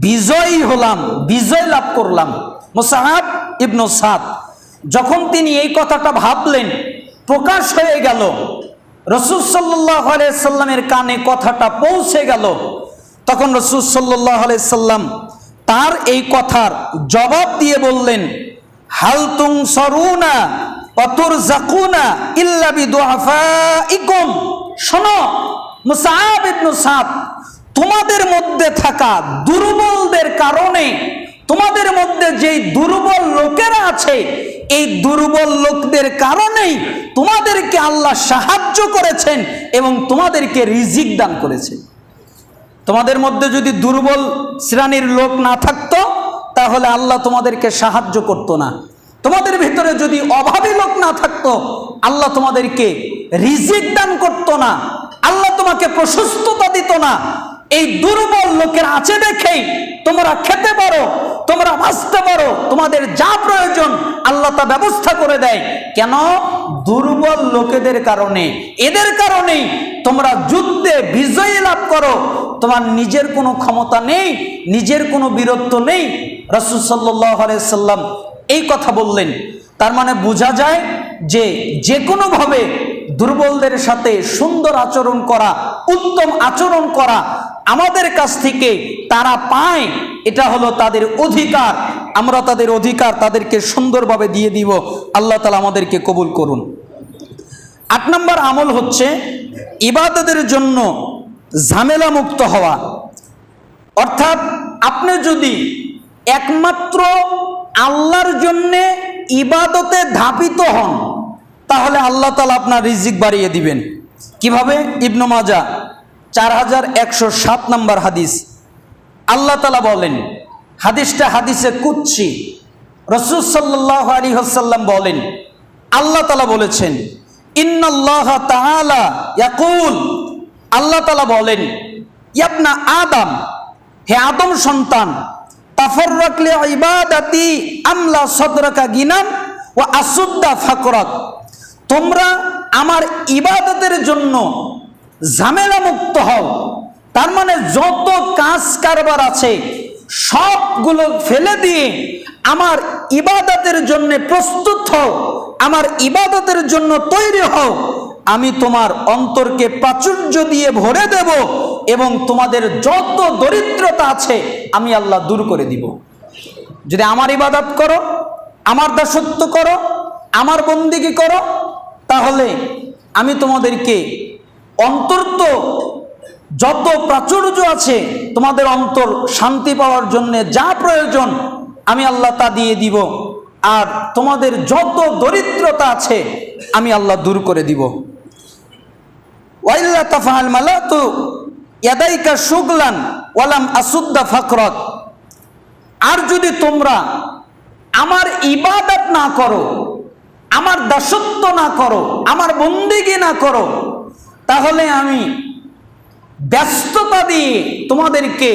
বিজয়ী হলাম, বিজয় লাভ করলাম। মুসআব ইবনে সাদ যখন তিনি এই কথাটা ভাবলেন, প্রকাশ হয়ে গেল, রাসূল সাল্লাল্লাহু আলাইহি সাল্লামের কানে কথাটা পৌঁছে গেল, তখন রাসূল সাল্লাল্লাহু আলাইহি সাল্লাম তার এই কথার জবাব দিয়ে বললেন, হাল তুনসারুনা ওয়া তুরযাকুনা ইল্লা বিদুআফাইকুম। শোনো মুসআব ইবনে সাদ, তোমাদের মধ্যে থাকা দুর্বলদের কারণে, তোমাদের মধ্যে যেই দুর্বল লোকেরা আছে, এই দুর্বল লোকদের কারণেই তোমাদেরকে আল্লাহ সাহায্য করেছেন এবং তোমাদেরকে রিজিক দান করেছেন। তোমাদের মধ্যে যদি দুর্বল শ্রেণীর লোক না থাকতো তাহলে আল্লাহ তোমাদেরকে সাহায্য করতো না। তোমাদের ভিতরে যদি অভাবী লোক না থাকতো আল্লাহ তোমাদেরকে রিজিক দান করতো না, আল্লাহ তোমাকে প্রশস্ততা দিত না। এই দুর্বল লোকের আছে দেখেই তোমরা খেতে পারো, তোমরা বাঁচতে পারো, তোমাদের যা প্রয়োজন আল্লাহ তা ব্যবস্থা করে দেয়। কেন? দুর্বল লোকেদের কারণে। এদের কারণেই তোমরা যুদ্ধে বিজয় লাভ করো। তোমার নিজের কোনো ক্ষমতা নেই, নিজের কোনো বীরত্ব নেই। রাসূল সাল্লাল্লাহু আলাইহি সাল্লাম এই কথা বললেন। তার মানে বোঝা যায় যে কোনোভাবে দুর্বলদের সাথে সুন্দর আচরণ করা, উত্তম আচরণ করা আমাদের কাছ থেকে তারা পায়, এটা হলো তাদের অধিকার। আমরা তাদের অধিকার তাদেরকে সুন্দরভাবে দিয়ে দিব। আল্লাহ তাআলা আমাদেরকে কবুল করুন। 8 নম্বর আমল হচ্ছে ইবাদতের জন্য ঝামেলা মুক্ত হওয়া। অর্থাৎ আপনি যদি একমাত্র আল্লাহর জন্যে ইবাদতে ধাপিত হন, তাহলে আল্লাহ তাআলা আপনার রিজিক বাড়িয়ে দিবেন। কিভাবে? ইবনে মাজাহ 4107 নম্বর হাদিস। আল্লাহ তাআলা বলেন, হাদিসটা হাদিসে কুদসি, রাসূল সাল্লাল্লাহু আলাইহি ওয়াসাল্লাম বলেন, আল্লাহ তাআলা বলেছেন, ইন্নাল্লাহা তাআলা ইয়াকুল, আল্লাহ তাআলা বলেন, ইবনা আদম, হে আদম সন্তান, তাফাররাক লি ইবাদাতি আমলা সাদরাকা গিনাম ওয়া আসুদ্দা ফাকরাক, তোমরা আমার ইবাদতের জন্য ঝামেলা মুক্ত হও। তার মানে যত কাজ কারবার আছে সবগুলো ফেলে দিয়ে আমার ইবাদতের জন্য প্রস্তুত হও, আমার ইবাদতের জন্য তৈরি হও। আমি তোমার অন্তরকে প্রাচুর্য দিয়ে ভরে দেব এবং তোমাদের যত দরিদ্রতা আছে আমি আল্লাহ দূর করে দিব। যদি আমার ইবাদত করো, আমার দাসত্ব করো, আমার বন্দিগি করো, তাহলে আমি তোমাদেরকে অন্তর তো যত প্রাচুর্য আছে, তোমাদের অন্তর শান্তি পাওয়ার জন্য যা প্রয়োজন আমি আল্লাহ তা দিয়ে দিব। আর তোমাদের যত দরিদ্রতা আছে আমি আল্লাহ দূর করে দিব। ওয়াইল্লা তাফআল মালাতু ইয়াদাইকা শুগলান ওয়ালাম আসুদ্দা ফাকরাত, আর যদি তোমরা আমার ইবাদত না করো, আমার দাসত্ব না করো, আমার বন্দেগী না করো, তাহলে আমি ব্যস্ততা দিয়ে তোমাদেরকে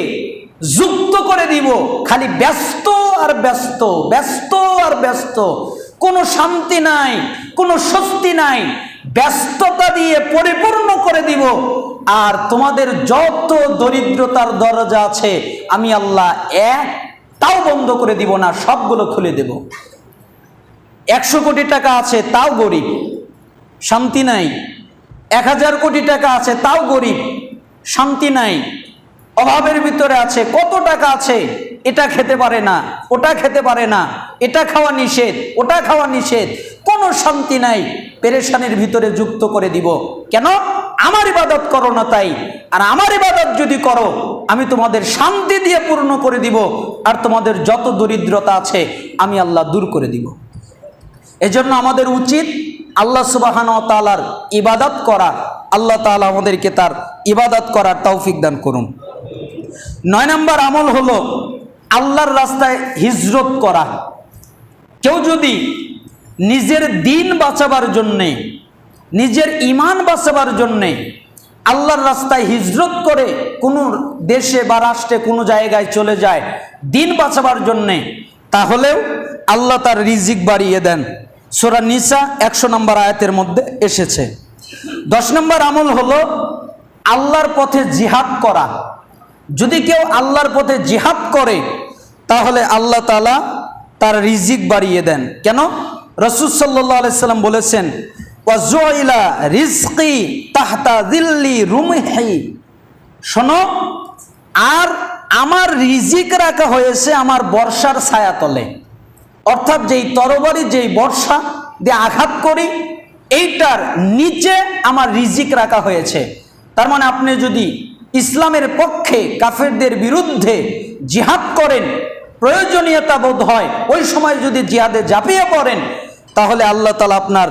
যুক্ত করে দিব। খালি ব্যস্ত আর ব্যস্ত, ব্যস্ত আর ব্যস্ত, কোনো শান্তি নাই, কোনো স্বস্তি নাই, ব্যস্ততা দিয়ে পরিপূর্ণ করে দিব। আর তোমাদের যত দরিদ্রতার দরজা আছে আমি আল্লাহ একটাও বন্ধ করে দিব না, সবগুলো খুলে দেব। 100 কোটি টাকা আছে তাও গরিব, শান্তি নাই। 1000 কোটি টাকা আছে তাও গরিব, শান্তি নাই। অভাবের ভিতরে আছে, কত টাকা আছে, এটা খেতে পারে না, ওটা খেতে পারে না, এটা খাওয়া নিষেধ, ওটা খাওয়া নিষেধ, কোনো শান্তি নাই, পেরেশানির ভিতরে যুক্ত করে দিব। কেন? আমার ইবাদত করো না তাই। আর আমার ইবাদত যদি করো আমি তোমাদের শান্তি দিয়ে পূর্ণ করে দিব, আর তোমাদের যত দরিদ্রতা আছে আমি আল্লাহ দূর করে দিব। এজন্য আমাদের উচিত আল্লাহ সুবহানাহু ওয়া তাআলার ইবাদত করা। আল্লাহ তাআলা আমাদেরকে তার ইবাদত করার তৌফিক দান করুন। 9 নম্বর আমল হলো আল্লাহর রাস্তায় হিজরত করা। কেউ যদি নিজের দিন বাঁচাবার জন্যে, নিজের ঈমান বাঁচাবার জন্যে আল্লাহর রাস্তায় হিজরত করে কোনো দেশে বা রাষ্ট্রে কোনো জায়গায় চলে যায় দিন বাঁচাবার জন্যে, তাহলেও আল্লাহ তার রিজিক বাড়িয়ে দেন। সূরা নিসা 100 নম্বর আয়াতের মধ্যে এসেছে। 10 নম্বর আমল হলো আল্লাহর পথে জিহাদ করা। যদি কেউ আল্লাহর পথে জিহাদ করে তাহলে আল্লাহ তাআলা তার রিজিক বাড়িয়ে দেন। কেন? রাসূল সাল্লাল্লাহু আলাইহি সাল্লাম বলেছেন, ওয়াজুইলা রিজকি তাহতা যিল্লি রুমহি, শোনো, আর আমার রিজিক রাখা হয়েছে আমার বর্ষার ছায়াতলে। অর্থাৎ যেই তরবারি, যেই বর্ষা দিয়ে আঘাত করি, এইটার নিচে আমার রিজিক রাখা হয়েছে। তার মানে আপনি যদি ইসলামের পক্ষে কাফেরদের বিরুদ্ধে জিহাদ করেন, প্রয়োজনীয়তা বোধ হয় ওই সময় যদি জিহাদে ঝাঁপিয়ে পড়েন, তাহলে আল্লাহ তাআলা আপনার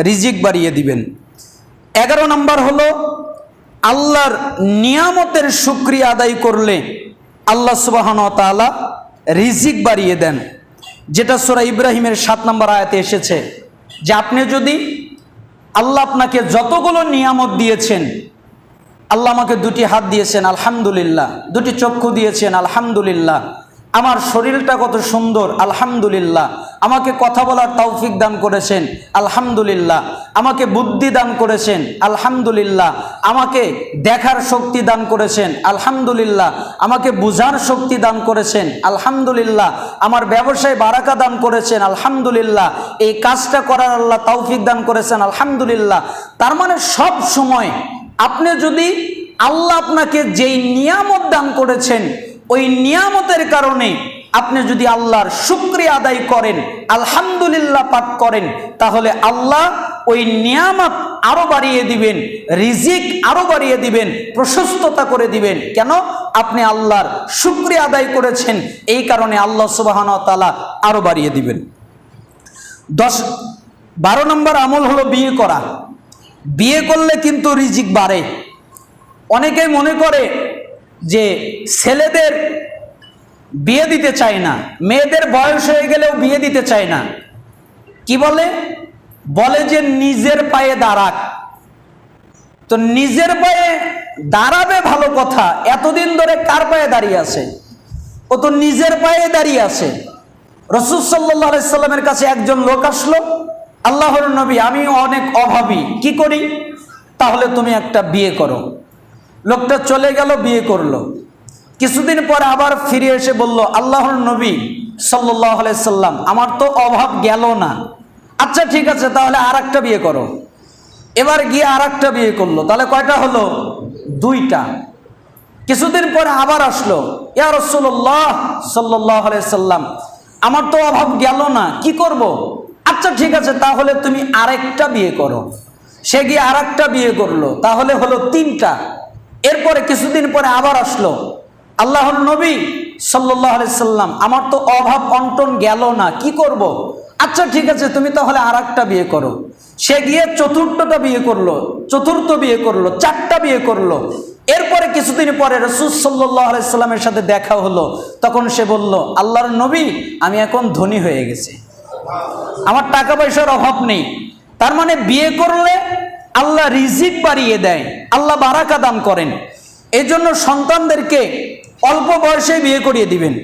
রিজিক বাড়িয়ে দিবেন। 11 নম্বর হলো আল্লাহর নিয়ামতের শুকরিয়া আদায় করলে আল্লাহ সুবহানাহু ওয়া তাআলা রিজিক বাড়িয়ে দেন। যেটা সূরা ইব্রাহিমের 7 নম্বর আয়াতে এসেছে যে আপনি যদি, আল্লাহ আপনাকে যতগুলো নিয়ামত দিয়েছেন, আল্লাহ আমাকে 2টি হাত দিয়েছেন আলহামদুলিল্লাহ, 2টি চক্ষু দিয়েছেন আলহামদুলিল্লাহ, আমার শরীরটা কত সুন্দর আলহামদুলিল্লাহ, আমাকে কথা বলার তৌফিক দান করেছেন, আলহামদুলিল্লাহ। আমাকে বুদ্ধি দান করেছেন, আলহামদুলিল্লাহ। আমাকে দেখার শক্তি দান করেছেন, আলহামদুলিল্লাহ। আমাকে বুঝার শক্তি দান করেছেন, আলহামদুলিল্লাহ। আমার ব্যবসায় বারাকা দান করেছেন, আলহামদুলিল্লাহ। এই কাজটা করার আল্লাহ তৌফিক দান করেছেন, আলহামদুলিল্লাহ। তার মানে সব সময় আপনি যদি আল্লাহ আপনাকে যেই নিয়ামত দান করেছেন, ওই নিয়ামতের কারণে আপনি যদি আল্লাহর শুকরিয়া আদায় করেন, আলহামদুলিল্লাহ পাঠ করেন, তাহলে আল্লাহ ওই নিয়ামত আরো বাড়িয়ে দিবেন, রিজিক আরো বাড়িয়ে দিবেন, প্রশস্ততা করে দিবেন। কেন? আপনি আল্লাহর শুকরিয়া আদায় করেছেন, এই কারণে আল্লাহ সুবহানাহু ওয়া তাআলা আরো বাড়িয়ে দিবেন। 12 নম্বর আমল হলো বিয়ে করা। বিয়ে করলে কিন্তু রিজিক বাড়ে। অনেকেই মনে করে যে ছেলেদের বিয়ে দিতে চায় না, মেয়েদের বয়স হয়ে গেলেও বিয়ে দিতে চায় না। কি বলে? বলে যে নিজের পায়ে দাঁড়াক। তো নিজের পায়ে দাঁড়াবে ভালো কথা, এতদিন ধরে কার পায়ে দাঁড়িয়ে আছে? ও তো নিজের পায়ে দাঁড়িয়ে আছে। রাসূল সাল্লাল্লাহু আলাইহি সাল্লামের কাছে একজন লোক আসলো, আল্লাহর নবী, আমি অনেক অভাবী, কি করি? তাহলে তুমি একটা বিয়ে করো। লোকটা চলে গেল, বিয়ে করলো। কিছুদিন পরে আবার ফিরে এসে বলল, আল্লাহর নবী সাল্লাল্লাহু আলাইহি সাল্লাম, আমার তো অভাব গেল না। আচ্ছা ঠিক আছে, তাহলে আর একটা বিয়ে করো। এবার গিয়ে আর একটা বিয়ে করলো। তাহলে কয়টা হলো? 2টা। কিছুদিন পরে আবার আসলো, ইয়া রাসূলুল্লাহ সাল্লাল্লাহু আলাইহি সাল্লাম, আমার তো অভাব গেল না, কি করব? আচ্ছা ঠিক আছে, তাহলে তুমি আরেকটা বিয়ে করো। সে গিয়ে আরেকটা বিয়ে করলো, তাহলে হলো 3টা। এরপরে কিছুদিন পরে আবার আসলো, আল্লাহর নবী সাল্লাল্লাহু আলাইহি সাল্লাম, আমার তো অভাব অন্টন গেল না, কি করব? আচ্ছা ঠিক আছে, তুমি তাহলে আরেকটা বিয়ে করো। সে গিয়ে চতুর্থটা বিয়ে করলো, চতুর্থ বিয়ে করলো, 4টা বিয়ে করলো। এরপরে কিছুদিন পরে রাসূল সাল্লাল্লাহু আলাইহি সাল্লামের সাথে দেখা হলো। তখন সে বলল, আল্লাহর নবী, আমি এখন ধনী হয়ে গেছি, আমার টাকা পয়সার অভাব নেই। তার মানে বিয়ে করলে আল্লাহ রিজিক বাড়িয়ে দেয়, আল্লাহ বারাকা দান করেন। এই জন্য সন্তানদেরকে অল্প বয়সে বিয়ে করিয়ে দিবেন।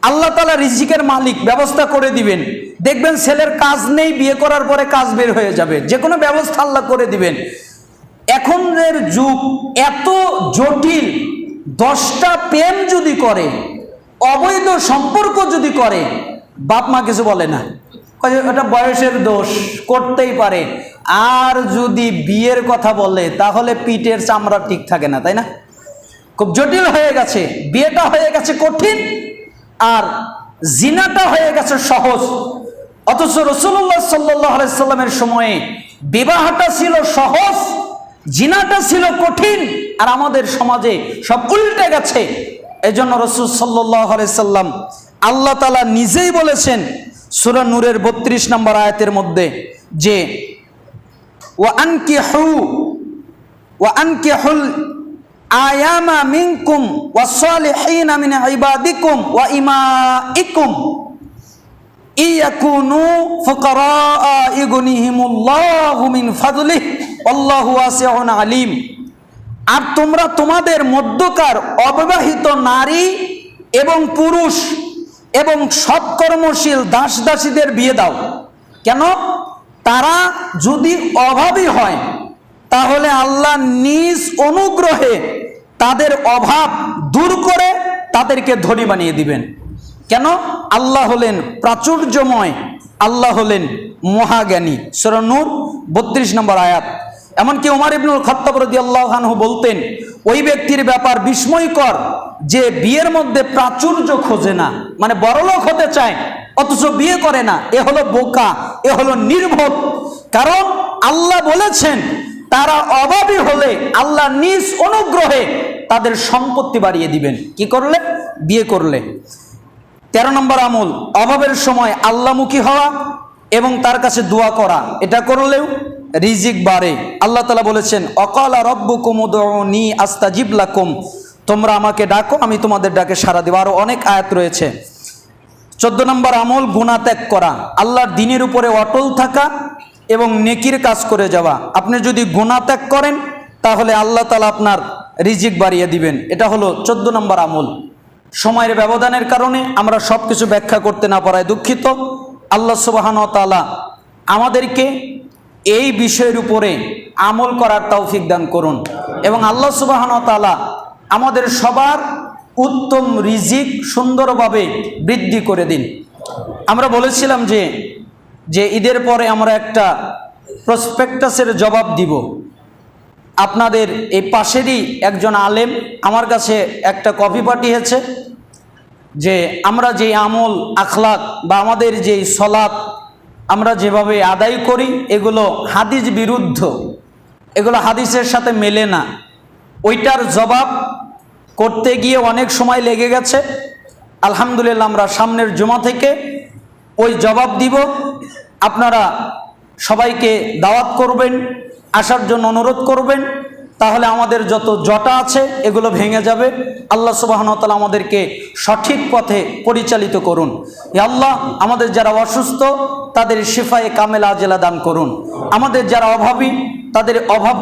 আল্লাহ তাআলা রিজিকের মালিক, ব্যবস্থা করে দিবেন। দেখবেন ছেলের কাজ নেই, বিয়ে করার পরে কাজ বের হয়ে যাবে, যে কোনো ব্যবস্থা আল্লাহ করে দিবেন। এখনের যুগ এত জটিল, 10টা প্রেম যদি করে, অবৈধ সম্পর্ক যদি করে, বাপ মা কিছু বলে না, ওটা বয়সের দোষ, করতেই পারে। আর যদি বিয়ের কথা বলে, তাহলে পিঠের চামড়া ঠিক থাকে না, তাই না? খুব জটিল হয়ে গেছে, বিয়েটা হয়ে গেছে কঠিন, আর জিনাটা হয়ে গেছে সহজ। অথচ রাসূলুল্লাহ সাল্লাল্লাহু আলাইহি সাল্লামের সময়ে বিবাহটা ছিল সহজ, জিনাটা ছিল কঠিন। আর আমাদের সমাজে সব উল্টে গেছে। এজন্য রাসূল সাল্লাল্লাহু আলাইহি সাল্লাম, আল্লাহ তাআলা নিজেই বলেছেন সূরা নূরের 32 নম্বর আয়াতের মধ্যে যে ওয়া আনকিহুল আয়ামা মিনকুম ওয়াস-সালিহিনা মিন ইবাদিকুম ওয়া ইমাইকুম ইয়াকুনু ফুকারা ইগনিহিমুল্লাহু মিন ফাদলিহি আল্লাহু ওয়াসিউন আলিম। আর তোমরা তোমাদের মধ্যকার অবিবাহিত নারী এবং পুরুষ এবং সৎকর্মশীল দাস দাসীদের বিয়ে দাও। কেন? তারা যদি অভাবী হয়, তাহলে আল্লাহ নিজ অনুগ্রহে তাদের অভাব দূর করে তাদেরকে ধনী বানিয়ে দিবেন। কেন? আল্লাহ হলেন প্রাচুর্যময়, আল্লাহ হলেন মহাজ্ঞানী। সূরা নূর 32 নম্বর আয়াত। এমনকি ওমর ইবনুল খাত্তাব রাদিয়াল্লাহু আনহু বলতেন, ওই ব্যক্তির ব্যাপার বিস্ময়কর যে বিয়ের মধ্যে প্রাচুর্য খোঁজে না, মানে বড়লোক হতে চায় অথচ বিয়ে করে না, এ হলো বোকা, এ হলো নির্বোধ। কারণ আল্লাহ বলেছেন তারা অভাবী হলে আল্লাহ নিজ অনুগ্রহে তাদের সম্পত্তি বাড়িয়ে দিবেন। কি করলে? বিয়ে করলে। 13 নম্বর আমল, অভাবের সময় আল্লাহমুখী হওয়া এবং তার কাছে দোয়া করা। এটা করলেও রিজিক বাড়ে। আল্লাহ তাআলা বলেছেন, অকালা রব্বুকুম উদউনি আস্তাজিব লাকুম, তোমরা আমাকে ডাকো, আমি তোমাদের ডাকে সাড়া দেব। আরো অনেক আয়াত রয়েছে। 14 নম্বর আমল, গুনাহ ত্যাগ করা, আল্লাহর দ্বীনের উপরে অটল থাকা এবং নেকির কাজ করে যাওয়া। আপনি যদি গুনাহ ত্যাগ করেন, তাহলে আল্লাহ তাআলা আপনার রিজিক বাড়িয়ে দিবেন। এটা হলো 14 নম্বর আমল। সময়ের ব্যবধানের কারণে আমরা সবকিছু ব্যাখ্যা করতে না পারায় দুঃখিত। আল্লাহ সুবহানাহু ওয়া তাআলা আমাদেরকে এই বিষয়ের উপরে আমল করার তৌফিক দান করুন এবং আল্লাহ সুবহানাহু ওয়া তাআলা আমাদের সবার উত্তম রিজিক সুন্দরভাবে বৃদ্ধি করে দিন। আমরা বলেছিলাম যে ঈদের পরে আমরা একটা প্রসপেক্টাসের জবাব দিব। আপনাদের এই পাশেরই একজন আলেম আমার কাছে একটা কপি পাঠিয়েছে যে আমরা যে আমল আখলাক বা আমাদের যে সলাত আমরা যেভাবে আদায় করি এগুলো হাদিস বিরুদ্ধ, এগুলো হাদিসের সাথে মেলে না। ওইটার জবাব করতে গিয়ে অনেক সময় লেগে গেছে। আলহামদুলিল্লাহ আমরা সামনের জুমা থেকে ওই জবাব দিব। আপনারা সবাইকে দাওয়াত করবেন, আসার জন্য অনুরোধ করবেন, তাহলে আমাদের যত জটা আছে এগুলো ভেঙে যাবে। আল্লাহ সুবহানাহু ওয়া তাআলা আমাদেরকে সঠিক পথে পরিচালিত করুন। ইয়া আল্লাহ, আমাদের যারা অসুস্থ তাদের শিফায়ে কামেলা আজেলা দান করুন। আমাদের যারা অভাবী তাদের অভাব